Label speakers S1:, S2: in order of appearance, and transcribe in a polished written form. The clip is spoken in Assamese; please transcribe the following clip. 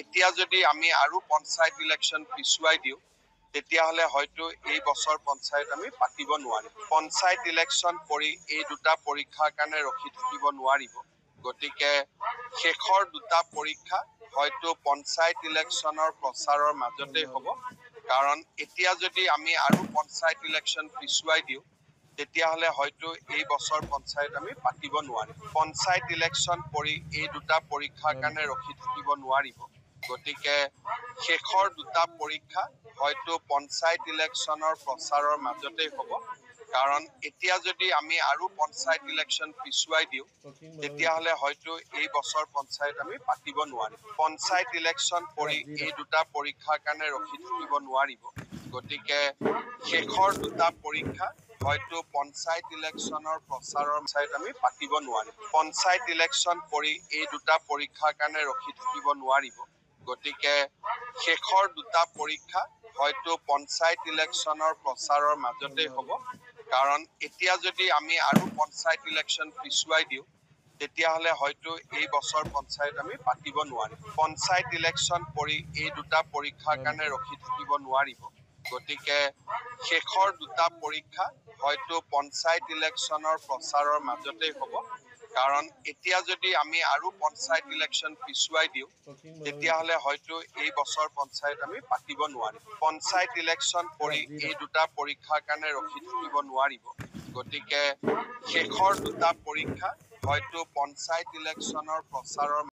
S1: এতিয়া যদি আমি আৰু পঞ্চায়ত ইলেকশ্যন পিছুৱাই দিওঁ তেতিয়াহ'লে হয়তো এই বছৰ পঞ্চায়ত আমি পাতিব নোৱাৰিম। পঞ্চায়ত ইলেকশ্যন পৰি এই দুটা পৰীক্ষাৰ কাৰণে ৰখি থাকিব নোৱাৰিব। গতিকে শেষৰ দুটা পৰীক্ষা হয়তো পঞ্চায়ত ইলেকশ্যনৰ প্ৰচাৰৰ মাজতে হ'ব। কাৰণ এতিয়া যদি আমি আৰু পঞ্চায়ত ইলেকশ্যন পিছুৱাই দিওঁ তেতিয়াহ'লে হয়তো এই বছৰ পঞ্চায়ত আমি পাতিব নোৱাৰিম। পঞ্চায়ত ইলেকশ্যন পৰি এই দুটা পৰীক্ষাৰ কাৰণে ৰখি থাকিব নোৱাৰিব। গতিকে শেষৰ দুটা পৰীক্ষা হয়তো পঞ্চায়ত ইলেকশ্যনৰ প্ৰচাৰৰ মাজতে হ'ব। কাৰণ এতিয়া যদি আমি আৰু পঞ্চায়ত ইলেকশ্যন পিছুৱাই দিওঁ তেতিয়াহ'লে হয়তো এই বছৰ পঞ্চায়ত আমি পাতিব নোৱাৰিম। পঞ্চায়ত ইলেকশ্যন পৰি এই দুটা পৰীক্ষাৰ কাৰণে ৰখি থাকিব নোৱাৰিব। গতিকে শেষৰ দুটা পৰীক্ষা হয়তো পঞ্চায়ত ইলেকশ্যনৰ প্ৰচাৰৰ পঞ্চায়ত আমি পাতিব নোৱাৰিম। পঞ্চায়ত ইলেকশ্যন পৰি এই দুটা পৰীক্ষাৰ কাৰণে ৰখি থাকিব নোৱাৰিব। গতিকে শেষৰ দুটা পৰীক্ষা হয়তো পঞ্চায়ত ইলেকশ্যনৰ প্ৰচাৰৰ মাজতে হ'ব। কাৰণ এতিয়া যদি আমি আৰু পঞ্চায়ত ইলেকশ্যন পিছুৱাই দিওঁ তেতিয়াহ'লে হয়তো এই বছৰ পঞ্চায়ত আমি পাতিব নোৱাৰিম। পঞ্চায়ত ইলেকশ্যন পৰি এই দুটা পৰীক্ষাৰ কাৰণে ৰখি থাকিব নোৱাৰিব। গতিকে শেষৰ দুটা পৰীক্ষা হয়তো পঞ্চায়ত ইলেকশ্যনৰ প্ৰচাৰৰ মাজতে হ'ব। কাৰণ এতিয়া যদি আমি আৰু পঞ্চায়ত ইলেকশ্যন পিছুৱাই দিওঁ তেতিয়াহ'লে হয়তো এই বছৰ পঞ্চায়ত আমি পাতিব নোৱাৰিম। পঞ্চায়ত ইলেকশ্যন পৰি এই দুটা পৰীক্ষাৰ কাৰণে ৰখি থাকিব নোৱাৰিব। গতিকে শেষৰ দুটা পৰীক্ষা হয়তো পঞ্চায়ত ইলেকশ্যনৰ প্ৰচাৰৰ